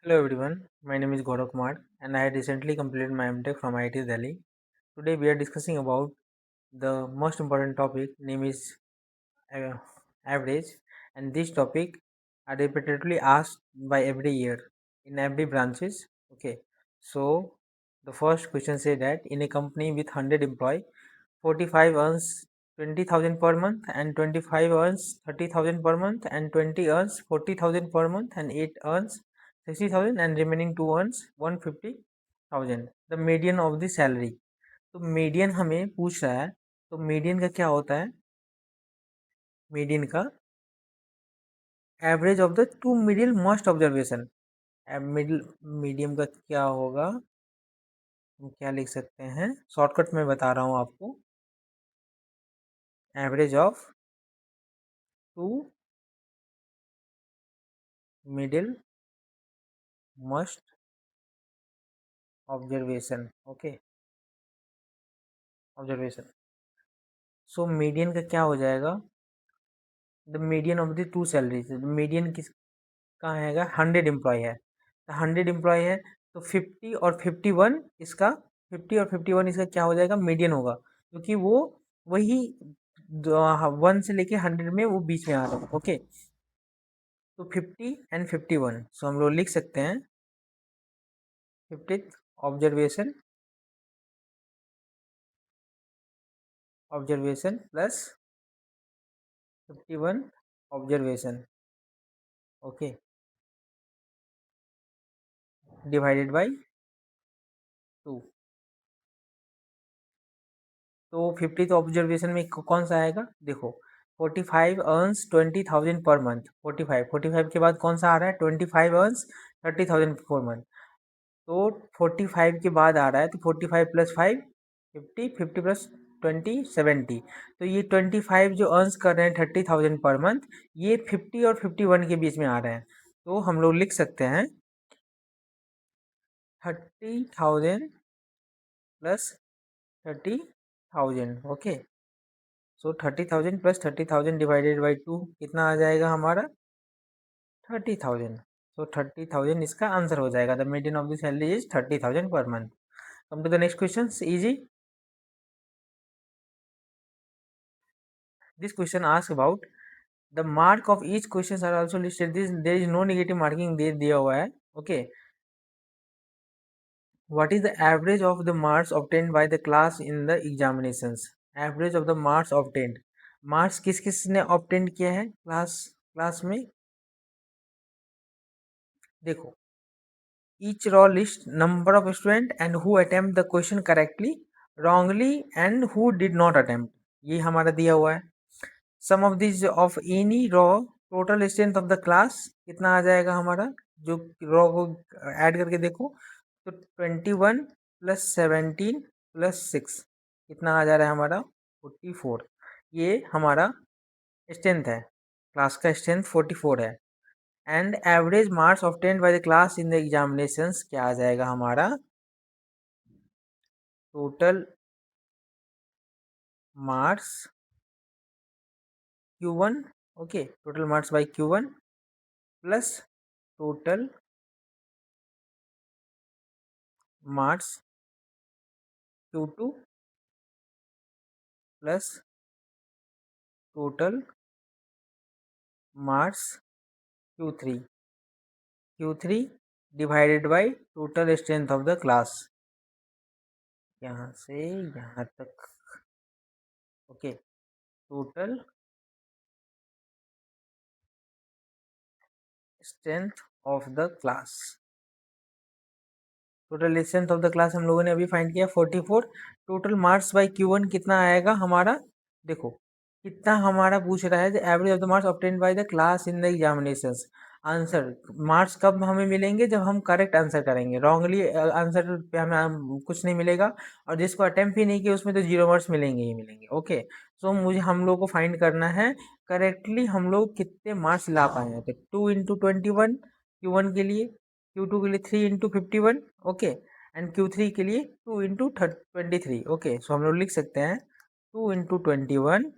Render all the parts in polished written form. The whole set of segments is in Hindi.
Hello everyone, my name is Gaurav Kumar and I had recently completed my MTech from IIT Delhi. Today we are discussing about the most important topic, name is uh, average, and this topic are repeatedly asked by every year in every branches. Okay, so the first question say that in a company with 100 employee, 45 earns 20,000 per month and 25 earns 30,000 per month and 20 earns 40,000 per month and 8 earns 60,000 and remaining 2 earns 150,000. The median of the salary. तो मीडियन हमें पूछ रहा है, तो मीडियन का क्या होता है? मीडियन का average of the to middle most observation. Middle medium का क्या होगा? हम क्या लिख सकते हैं? शॉर्टकट में बता रहा हूँ आपको। Average of two middle most observation. Okay, observation. So median का क्या हो जाएगा? The median of the two salaries. Median किस का है? 100 एम्प्लॉय है, तो 100 एम्प्लॉय है तो 50 और 51 इसका 50 और 51 इसका क्या हो जाएगा? मीडियन होगा, क्योंकि वो वही 1 से लेके 100 में वो बीच में आ रहा है। ओके, तो 50 एंड 51, सो हम लोग लिख सकते हैं 50th observation plus 51 observation. Okay, divided by 2। तो 50th ऑब्जर्वेशन में कौन सा आएगा? देखो, 45 अर्न्स 20,000 पर मंथ। 45 के बाद कौन सा आ रहा है? 25 अर्न्स 30,000 पर मंथ। तो 45 के बाद आ रहा है, तो 45 प्लस 5 50, 50 प्लस 20 70। तो ये 25 जो अर्न्स कर रहे हैं 30,000 पर मंथ, ये 50 और 51 के बीच में आ रहे हैं। तो हम लोग लिख सकते हैं 30,000 plus 30,000। Okay, so 30,000 plus 30,000 divided by 2 कितना आ जाएगा हमारा? 30,000। सो 30,000 इसका आंसर हो जाएगा। The median of the salary is 30,000 per month. Come to the next question, easy. This question ask about the mark of each question are also listed. This there is no negative marking दे दिया हुआ है। Okay, what is the average of the marks obtained by the class in the examinations? Average of the marks obtained. Marks किस किस ने ऑब्टेन्ड किया है क्लास में? देखो, each row list number of student and who attempt the question correctly, wrongly and who did not attempt। ये हमारा दिया हुआ है। sum of these of any row total strength of the class कितना आ जाएगा हमारा? जो रो को ऐड करके देखो तो 21 प्लस 17 प्लस 6 कितना आ जा रहा है हमारा? 44। ये हमारा स्ट्रेंथ है, क्लास का स्ट्रेंथ 44 है। And average marks obtained by the class in the examinations क्या आ जाएगा हमारा? Total marks Q1। Okay, total marks bye Q1 plus total marks Q2 plus total marks Q3 divided by total strength of the class, यहाँ से यहाँ तक। Okay, total strength of the class. Total strength of the class हम लोगों ने अभी फाइंड किया 44। टोटल मार्क्स बाय Q1 कितना आएगा हमारा? देखो, कितना हमारा पूछ रहा है, average of the marks obtained by the class in the examinations. Answer marks कब हमें मिलेंगे? जब हम करेक्ट आंसर करेंगे। रॉन्गली आंसर पे हमें कुछ नहीं मिलेगा, और जिसको अटेम्प्ट ही नहीं किया उसमें तो 0 मार्क्स मिलेंगे ही मिलेंगे। ओके, सो मुझे हम लोग को फाइंड करना है करेक्टली हम लोग कितने मार्क्स ला पाए हैं। तो 2 इंटू 21 Q1 के लिए, Q2 के लिए 3 इंटू 51। ओके, एंड Q3 के लिए 2 इंटू 23। ओके, सो हम लोग लिख सकते हैं 2 into 21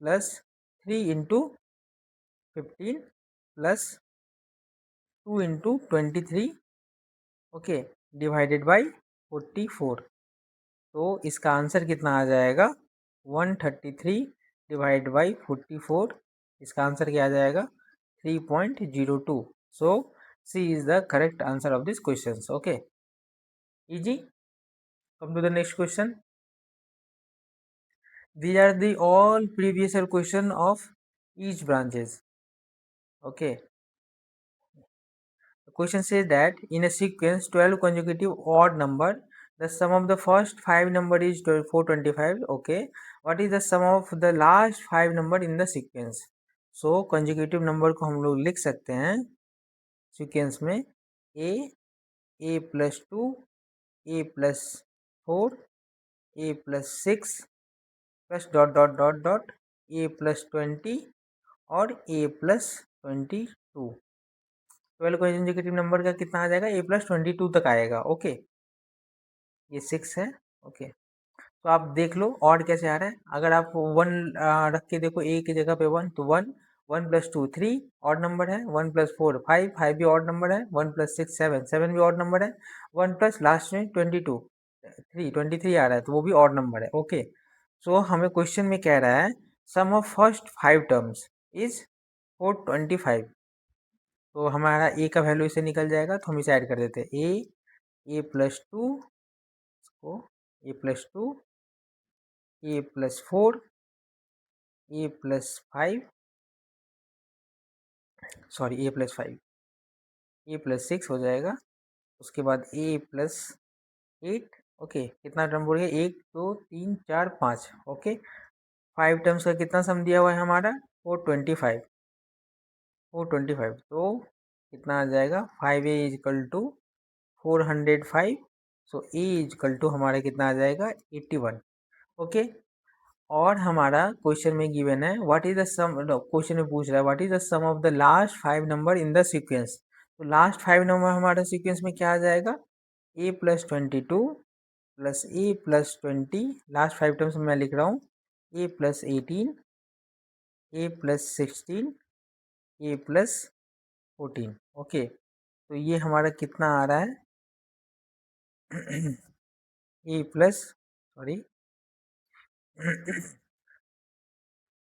plus 3 into 15 plus 2 into 23 okay, divided by 44। तो इसका आंसर कितना आ जाएगा 133 डिवाइड बाई 44। इसका आंसर क्या आ जाएगा 3.02। So C is the correct answer of this question. Okay, easy. Come to the next question. These are the all previous year question of each branches. Okay. The question says that in a sequence 12 consecutive odd number, the sum of the first 5 number is 425. Okay. What is the sum of the last 5 number in the sequence? So consecutive number को हम लोग लिख सकते हैं sequence में a plus 2, a plus 4, a plus 6 plus dot dot dot dot a plus 20 और a प्लस 22। 12 कंसेक्यूटिव नंबर का कितना आ जाएगा, a प्लस 22 तक आएगा। ओके, ये 6 है। ओके, तो आप देख लो ऑड कैसे आ रहा है। अगर आप 1 रख के देखो a की जगह पे 1, तो 1, 1 प्लस 2 3 ऑड नंबर है, 1 प्लस 4 5, 5 भी ऑड नंबर है, 1 प्लस 6 7, 7 भी ऑड नंबर है, 1 प्लस लास्ट में 22 23 आ रहा है, तो वो भी ऑड नंबर है। ओके, सो हमें क्वेश्चन में कह रहा है सम ऑफ फर्स्ट 5 टर्म्स इज 425। तो हमारा a का वैल्यू इसे निकल जाएगा, तो हम इसे ऐड कर देते हैं a प्लस 2 को a plus 2, a plus 4, a plus 5, sorry a plus 5, a plus 6 हो जाएगा। उसके बाद a प्लस 8। ओके, कितना टर्म बोल गया, 1 2 3 4 5। ओके, 5 टर्म्स का कितना सम दिया हुआ है हमारा 425। 425 तो कितना आ जाएगा 5a is equal to 405। So a is equal to हमारा कितना आ जाएगा 81। ओके, और हमारा क्वेश्चन में गिवन है what is the sum, question में पूछ रहा है what is the sum of the last 5 number in the sequence. तो लास्ट 5 नंबर हमारा सीक्वेंस में क्या आ जाएगा a plus 22 plus a plus 20, last 5 terms में मैं लिख रहा हूँ a plus 18, a plus 16, a plus 14। Okay, तो ये हमारा कितना आ रहा है a plus sorry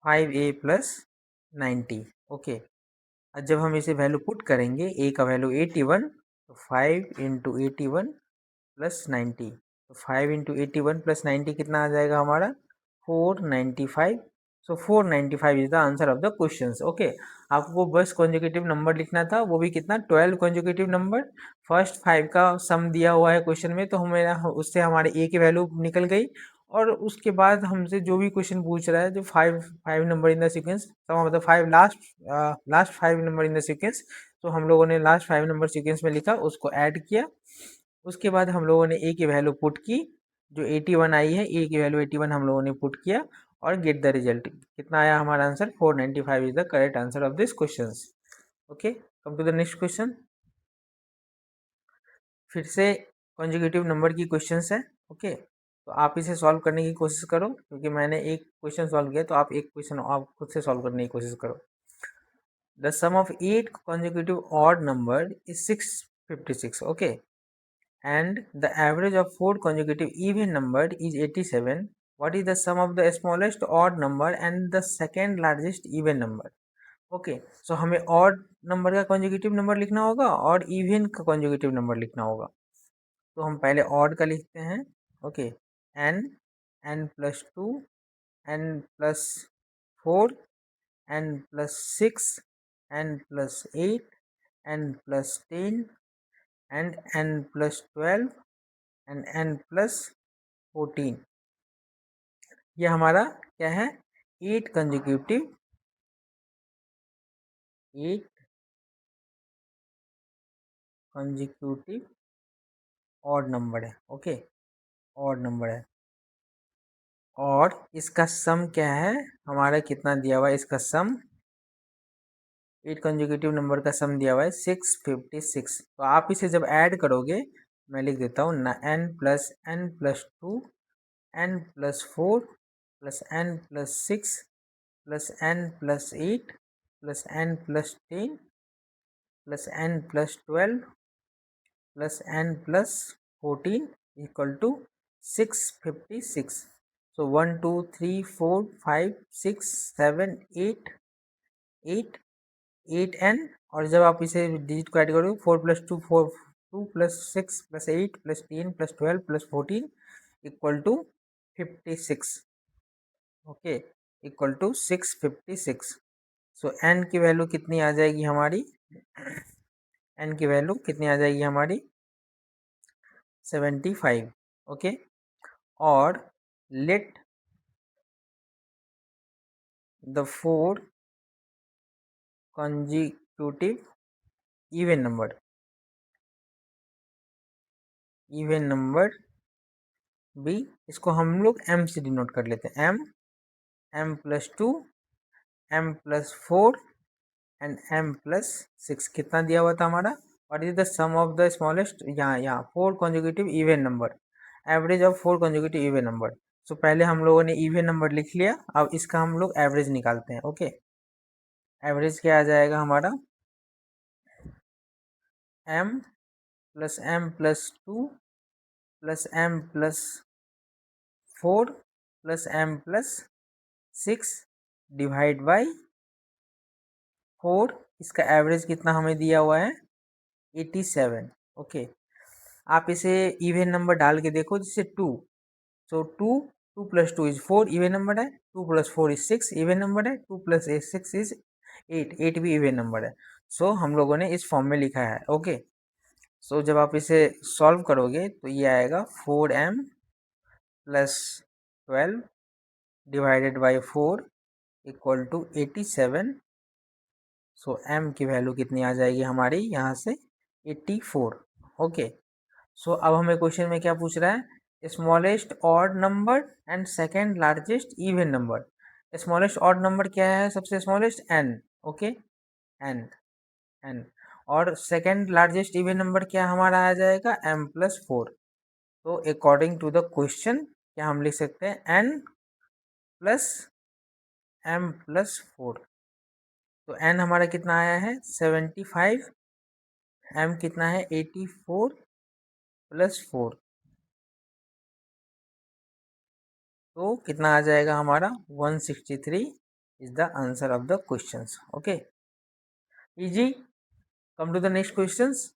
5a plus 90। Okay, और जब हम इसे वैल्यू पुट करेंगे a का वैल्यू 81, तो 5 इंटू 81 प्लस 90, तो 5 इंटू 81 प्लस 90 कितना आ जाएगा हमारा 495। सो 495 is the answer of the question. Okay, आपको बस कॉन्जुगेटिव नंबर लिखना था, वो भी कितना 12 कॉन्जुगेटिव नंबर। फर्स्ट 5 का सम दिया हुआ है क्वेश्चन में, तो हमें उससे हमारे a की वैल्यू निकल गई। और उसके बाद हमसे जो भी क्वेश्चन पूछ रहा है जो 5 number in the sequence, sum of the 5 last 5 number in the sequence, तो हम लोगों ने लास्ट 5 नंबर सीक्वेंस में लिखा, उसको ऐड किया। उसके बाद हम लोगों ने a की वैल्यू पुट की, जो 81 आई है a की वैल्यू 81 हम लोगों ने पुट किया और गेट द रिजल्ट। कितना आया हमारा answer 495 is the correct answer of this question. Okay, come to the next question. फिर से कॉन्जुगेटिव नंबर की क्वेश्चंस है। ओके, तो आप इसे सॉल्व करने की कोशिश करो, क्योंकि मैंने एक क्वेश्चन सॉल्व किया, तो आप एक क्वेश्चन आप खुद से सॉल्व करने की कोशिश करो। The sum of 8 consecutive odd number is 656. Okay, and the average of 4 consecutive even number is 87. What is the sum of the smallest odd number and the second largest even number? Okay, so हमें ऑड नंबर का कॉन्जुगेटिव नंबर लिखना होगा और इवन का कॉन्जुगेटिव नंबर लिखना होगा। तो हम पहले ऑड का लिखते हैं। Okay, N, N plus 2, N plus 4, N plus 6, N plus 8, N plus 10 and N plus 12 and N plus 14। ये हमारा क्या है 8 कंजिक्यूटिव 8 कंजिक्यूटिव ऑड नंबर है। ओके, ऑड नंबर है और इसका सम क्या है हमारा, कितना दिया हुआ है इसका सम, 8 कंजिक्यूटिव नंबर का सम दिया हुआ है 656। तो आप इसे जब ऐड करोगे, मैं लिख देता हूँ ना, N plus 2, N plus 4 plus N plus 6 plus N plus 8 plus N plus 10 plus N plus 12 plus n plus 14 equal to 656. So 1 2 3 4 5 6 7 8 8 8n, और जब आप इसे डिजिट को ऐड करोगे 4 plus 2 4 2 plus 6 plus 8 plus 10 plus 12 plus 14 equal to 56. Okay, equal to 656. So n की वैल्यू कितनी आ जाएगी हमारी? n की वैल्यू कितनी आ जाएगी हमारी? 75. ओके, और let the four consecutive even number भी, इसको हम लोग m से डिनोट कर लेते हैं. m plus 2 m plus 4 and m plus 6. कितना दिया हुआ था हमारा? What is the sum of the smallest? यहाँ 4 consecutive even number, average of 4 consecutive even number. So पहले हम लोगों ने इवन नंबर लिख लिया, अब इसका हम लोग एवरेज निकालते हैं. ओके, एवरेज क्या आ जाएगा हमारा? m plus m plus 2 plus m plus 4 plus m plus 6 divide by 4. इसका एवरेज कितना हमें दिया हुआ है? 87. ओके, आप इसे इवन नंबर डाल के देखो, जिससे 2. सो 2 प्लस 2 इज 4, इवन नंबर है. 2 प्लस 4 इज 6, इवन नंबर है. 2 प्लस 6 इज 8, 8 भी इवन नंबर है. सो हम लोगों ने इस फॉर्म में लिखा है. ओके, सो जब आप इसे सॉल्व करोगे तो ये आएगा 4m plus 12 divided by 4 equal to 87. So m की वैल्यू कितनी आ जाएगी हमारी यहाँ से? 84. ओके, सो अब हमें क्वेश्चन में क्या पूछ रहा है? Smallest odd number and second largest even number. Smallest odd number क्या है? सबसे smallest n. Okay, n n. और सेकेंड लार्जेस्ट इवन नंबर क्या हमारा आ जाएगा? m plus 4. तो अकॉर्डिंग टू द क्वेश्चन क्या हम लिख सकते हैं? n plus m plus 4. तो n हमारा कितना आया है? 75. m कितना है? 84 प्लस 4. तो कितना आ जाएगा हमारा? 163 is the answer of the questions. Okay, easy. Come to the next questions.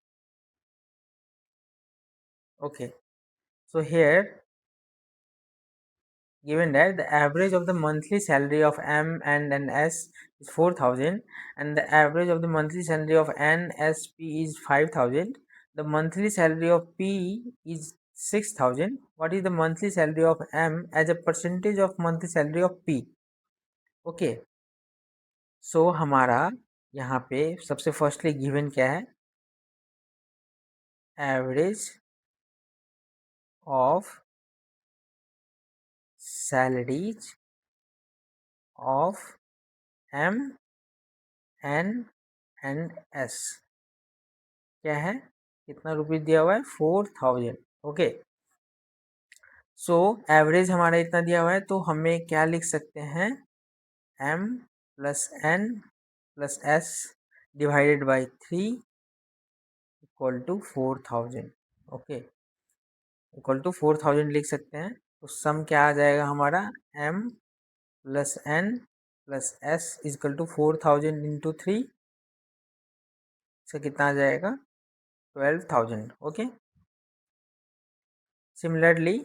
Okay, so here given that the average of the monthly salary of M and an S is 4,000 and the average of the monthly salary of N S P is 5,000, the monthly salary of P is 6,000. What is the monthly salary of M as a percentage of monthly salary of P? Okay, so हमारा यहाँ पे सबसे फर्स्टली गिवन क्या है? Average of salaries of M N and S क्या है? कितना रुपये दिया हुआ है? 4,000. ओके, सो एवरेज हमारा इतना दिया हुआ है, तो हमें क्या लिख सकते हैं? M plus N plus S divided by 3 equal to 4,000. Okay, equal to 4,000 लिख सकते हैं. तो सम क्या आ जाएगा हमारा? M plus N plus S equal to 4,000 into 3. इसका कितना आ जाएगा? 12,000. ओके, सिमिलरली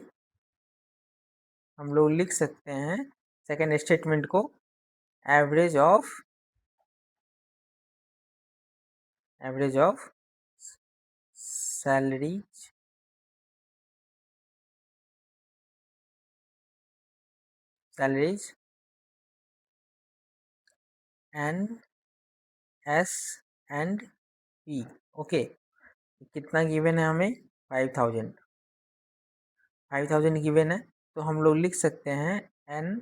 हम लोग लिख सकते हैं सेकेंड स्टेटमेंट को, average of salaries N S and P. Okay, कितना गिवन है हमें? 5,000 गिवन है. तो हम लोग लिख सकते हैं n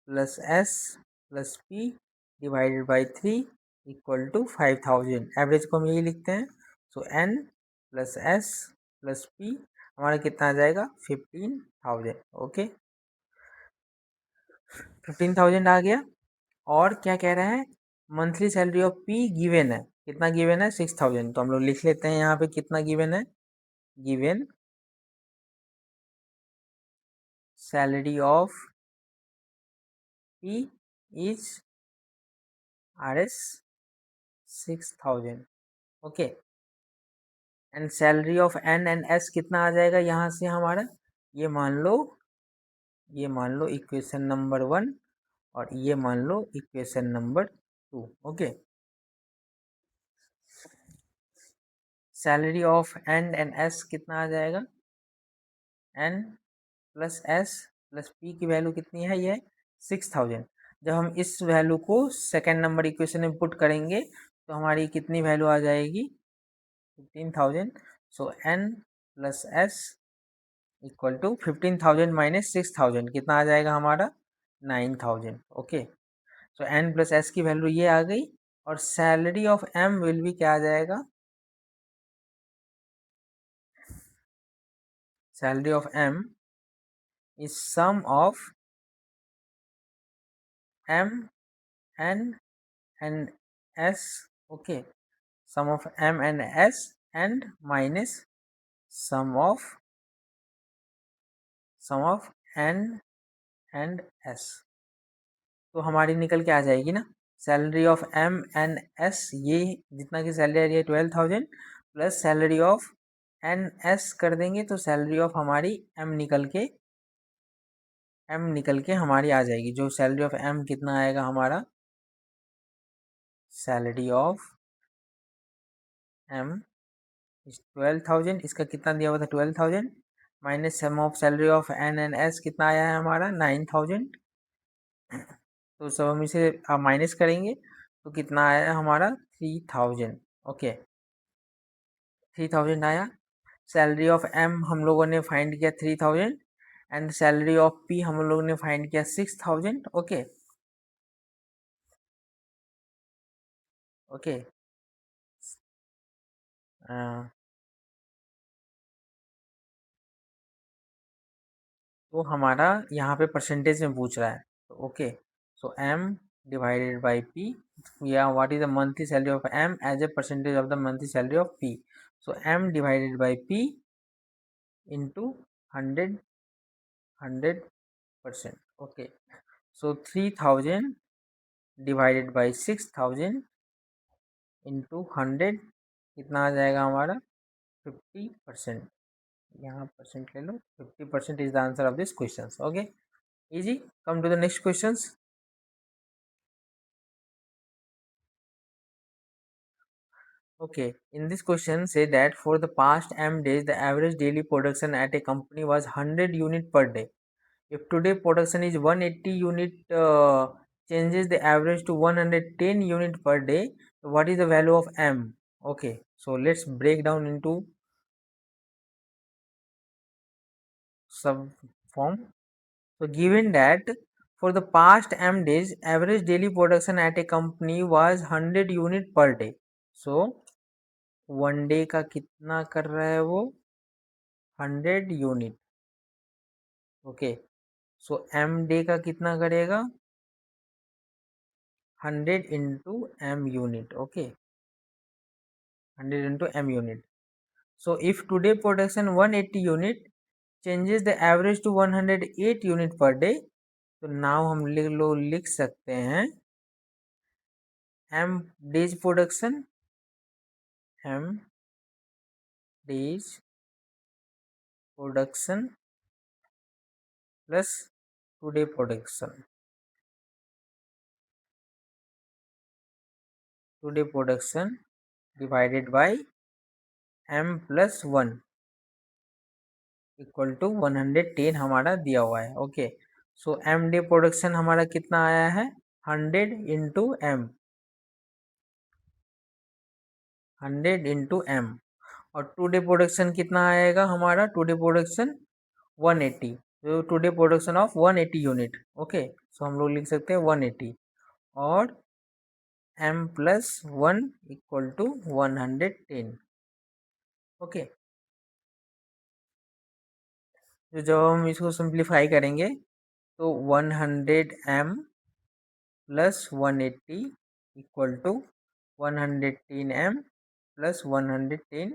plus S plus P divided by 3 equal to 5,000. Average को हम यही लिखते हैं. So n plus S plus P हमारा कितना आ जाएगा? 15,000. ओके, 15,000 आ गया. और क्या कह रहा है? Monthly salary of P given है. कितना गिवन है 6000, तो हम लोग लिख लेते हैं यहाँ पे कितना गिवन है, given salary of P is RS 6000, okay. And salary of N and S कितना आ जाएगा यहाँ से हमारा, ये मान लो इक्वेशन नंबर 1 और ये मान लो equation number 2, okay. Salary of N and S कितना आ जाएगा, N plus S plus P की वैल्यू कितनी है, ये 6000। जब हम इस वैल्यू को सेकेंड नंबर इक्वेशन में पुट करेंगे तो हमारी कितनी वैल्यू आ जाएगी, 15000। So N plus S equal to 15000 minus 6000 कितना आ जाएगा हमारा, 9000, okay. So N plus S की वैल्यू ये आ गई, और सैलरी ऑफ M विल भी क्या आ जाएगा, salary of M is sum of M and S, okay, sum of M and S and minus sum of N and S, तो हमारी निकल के आ जाएगी ना, salary of M and S, ये जितना की सैलरी आ रही है 12000 plus salary of N S कर देंगे तो सैलरी ऑफ हमारी M निकल के हमारी आ जाएगी। जो सैलरी ऑफ M कितना आएगा हमारा, सैलरी ऑफ M इस 12000, इसका कितना दिया हुआ था 12000 minus sum of salary of N and S कितना आया है हमारा 9000, तो सब हम इसे माइनस करेंगे तो कितना आया हमारा 3000, ओके 3000 आया। सैलरी ऑफ M हम लोगों ने फाइंड किया 3000 एंड सैलरी ऑफ P हम लोगों ने फाइंड किया 6000, ओके ओके। तो हमारा यहाँ पे परसेंटेज में पूछ रहा है, तो okay. So M divided by P, या what is the monthly salary of M as a percentage of the monthly salary of P। So M divided by P into 100%, okay. So 3000 divided by 6000 into 100 कितना आ जाएगा हमारा 50%, यहाँ परसेंट ले लो, 50% is the answer of this question, okay easy। come to the next questions। Okay, in this question say that for the past M days the average daily production at a company was 100 unit per day. If today production is 180 unit, changes the average to 110 unit per day, so what is the value of M? Okay, so let's break down into sub form. So given that for the past M days average daily production at a company was 100 unit per day, so 1 day का कितना कर रहा है वो 100 unit, okay. So M day का कितना करेगा 100 into M unit, okay 100 into M unit. So if today production 180 unit changes the average to 108 unit per day, तो नाउ हम लिख सकते हैं M days production, M days production plus today production, divided by M plus 1 equal to 110 हमारा दिया हुआ है, okay. So M day production हमारा कितना आया है 100 इंटू M, 100 इंटू M, और टुडे प्रोडक्शन कितना आएगा हमारा, टुडे प्रोडक्शन 180, तो today production of 180 unit, okay. So हम लोग लिख सकते हैं 180 और M plus 1 equal to 110, okay. तो जब हम इसको सिंप्लीफाई करेंगे तो 100 M plus 180 equal to 110m plus 110,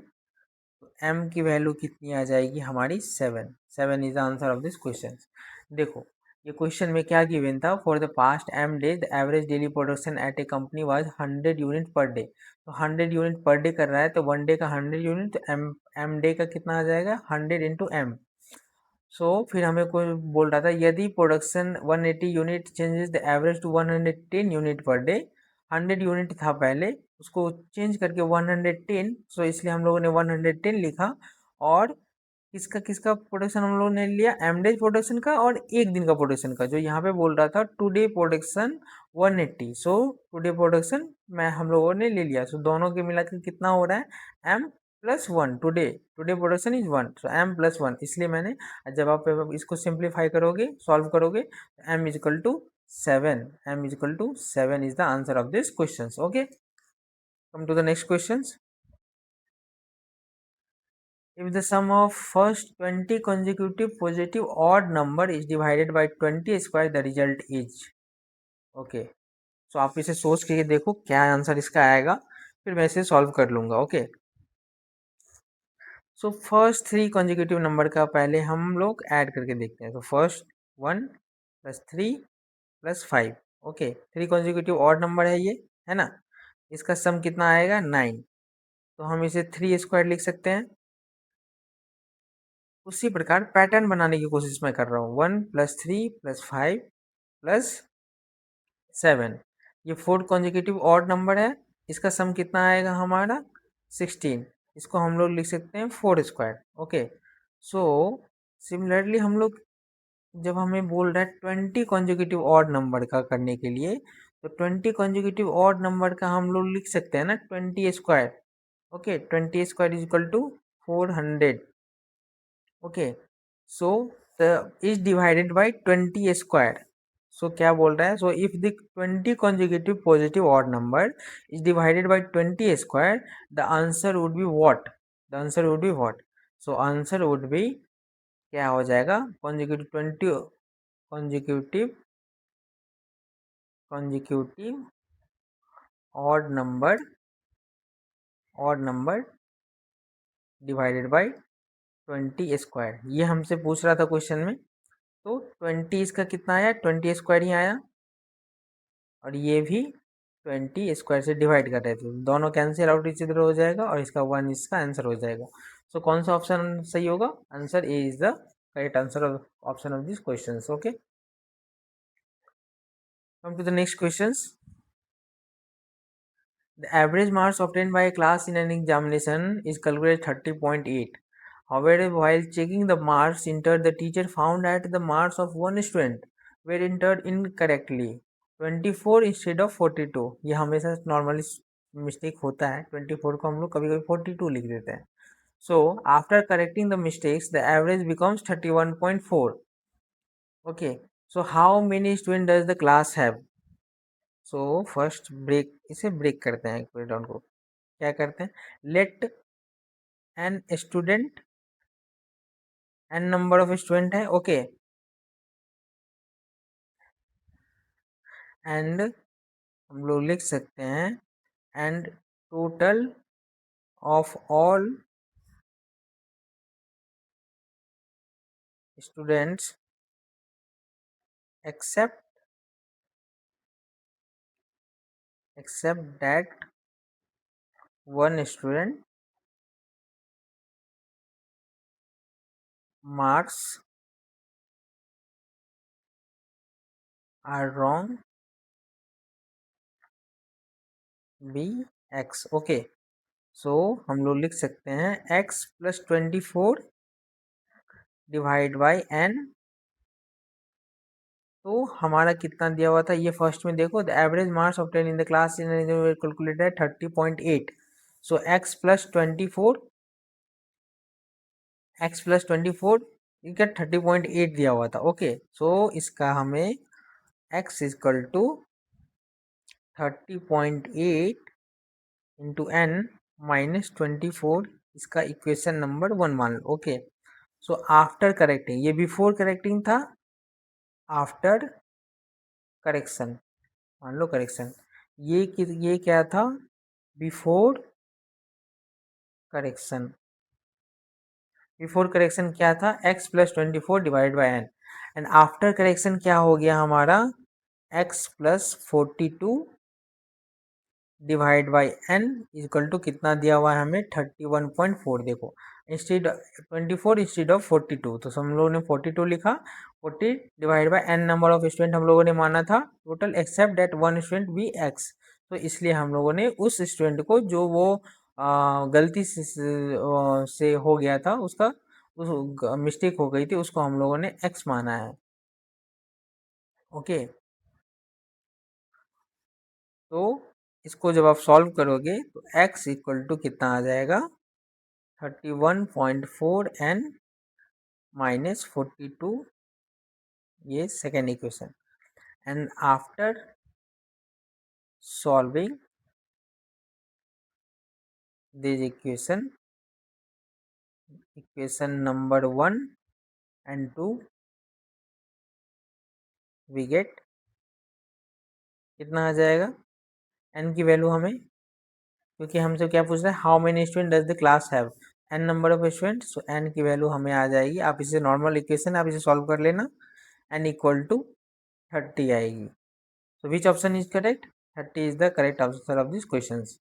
m की वैल्यू कितनी आ जाएगी हमारी 7। 7 is the answer of this question. देखो ये क्वेश्चन में क्या गिवन था, for the past m days the average daily production at A company was 100 unit per day. तो 100 यूनिट पर डे कर रहा है, तो वन डे का 100 यूनिट, तो m डे का कितना आ जाएगा 100 इंटू m। सो फिर हमें कोई बोल रहा था यदि production 180 unit changes the average to 110 unit per day. 100 unit था पहले, उसको चेंज करके 110, सो इसलिए हम लोगों ने 110 लिखा। और किसका किसका प्रोडक्शन हम लोगों ने लिया, एमडेज प्रोडक्शन का और एक दिन का प्रोडक्शन का। जो यहाँ पे बोल रहा था today production 180, so today production मैं हम लोगों ने ले लिया। सो दोनों के मिला के कितना हो रहा है M plus one. Today today production is 1, so M plus 1, इसलिए मैंने, जब आप इसको सिंप्लीफाई करोगे, सॉल्व करोगे, M equal to 7, M equal to 7 is the answer of this question. Okay, come to the next question. If the sum of first 20 consecutive positive odd number is divided by 20 square, the result is, okay, so आप इसे सोच के देखो क्या आंसर इसका आएगा, फिर मैं इसे सॉल्व कर लूंगा। Okay, so first 3 consecutive number का पहले हम लोग ऐड करके देखते हैं। तो first 1 plus 3 plus 5, okay, 3 consecutive odd number है ना। इसका सम कितना आएगा 9, तो हम इसे 3 स्क्वायर लिख सकते हैं। उसी प्रकार पैटर्न बनाने की कोशिश मैं कर रहा हूँ। 1 प्लस 3 प्लस 5 प्लस 7, ये फोर्थ कॉन्जिक्यूटिव ऑड नंबर है। इसका सम कितना आएगा हमारा 16, इसको हम लोग लिख सकते हैं 4 स्क्वायर। ओके, सो सिमिलरली हम लोग, जब हमें बोल रहा है 20 कॉन्जिक्यूटिव ऑड नंबर का करने के लिए, तो 20 कॉन्जिक्यूटिव ऑड नंबर का हम लोग लिख सकते हैं ना 20 square. Okay, 20 square is equal to 400। Okay, so the is divided by 20 square. So क्या बोल रहा है, so if the 20 consecutive positive odd number is divided by 20 square, the answer would be what, the answer would be what. So answer would be क्या हो जाएगा, consecutive 20 consecutive consecutive odd number divided by 20 square, ये हमसे पूछ रहा था क्वेश्चन में। तो 20 इसका कितना आया, 20 स्क्वायर ही आया, और ये भी 20 स्क्वायर से डिवाइड कर रहे थे, दोनों कैंसिल आउट इच इधर हो जाएगा, और इसका 1 इसका आंसर हो जाएगा। सो कौन सा ऑप्शन सही होगा, answer A is the correct answer of option of this question. Okay, come to the next question. The average marks obtained by a class in an examination is calculated 30.8. However, while checking the marks entered, the teacher found that the marks of one student were entered incorrectly, 24 instead of 42. ये हमेशा नॉर्मली मिस्टेक होता है, 24 को हम लोग कभी कभी 42 लिख देते हैं। So after correcting the mistakes, the average becomes 31.4. Okay, so how many students does the class have? So first break, इसे ब्रेक करते हैं इक्वेशन को। क्या करते हैं, let N student, N number of student है, ओके, एंड हम लोग लिख सकते हैं and total of all students except that one student marks are wrong be x. Okay, so हम लोग लिख सकते हैं x plus 24 divide by N. तो हमारा कितना दिया हुआ था, ये फर्स्ट में देखो, the average marks obtain in the class calculated 30.8। So x plus 24 इनका 30.8 दिया हुआ था। ओके, सो इसका हमें X equal to 30.8 into N minus 24, इसका इक्वेशन नंबर 1 मान लो। ओके, सो आफ्टर करेक्टिंग, ये बिफोर करेक्टिंग था, आफ्टर करेक्शन मान लो करेक्शन, ये क्या था, बिफोर करेक्शन, बिफोर करेक्शन क्या था, x plus 24 divide by n, and after correction क्या हो गया हमारा, x plus 42 divide by n equal to कितना दिया हुआ है हमें 31.4। देखो इंस्टेड 24 इंस्टेड ऑफ 42, तो हम लोगों ने 42 लिखा, 40 divide by n number of student हम लोगों ने माना था total, except that one student be x, तो इसलिए हम लोगों ने उस स्टूडेंट को जो वो गलती से हो गया था, उसका उस मिस्टेक हो गई थी, उसको हम लोगों ने x माना है। ओके, तो इसको जब आप सॉल्व करोगे तो x इक्वल टू कितना आ जाएगा, 31.4 n माइनस 42, ये second equation, and after solving this equation, equation number 1 and 2, we get कितना आ जाएगा, n की वैल्यू हमें, क्योंकि हमसे क्या पूछ रहा है, how many student does the class have, n number of student, so n की वैल्यू हमें आ जाएगी, आप इसे नॉर्मल इक्वेशन आप इसे सॉल्व कर लेना, n इक्वल टू 30 आएगी। So which option is correct? 30 is the correct answer of these questions.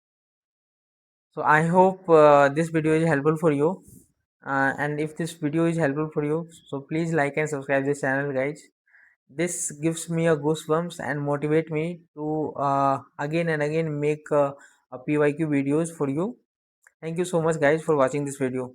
So I hope this video is helpful for you. And if this video is helpful for you, so please like and subscribe this channel, guys. This gives me a goosebumps and motivate me to again and again make a PYQ videos for you. Thank you so much, guys, for watching this video.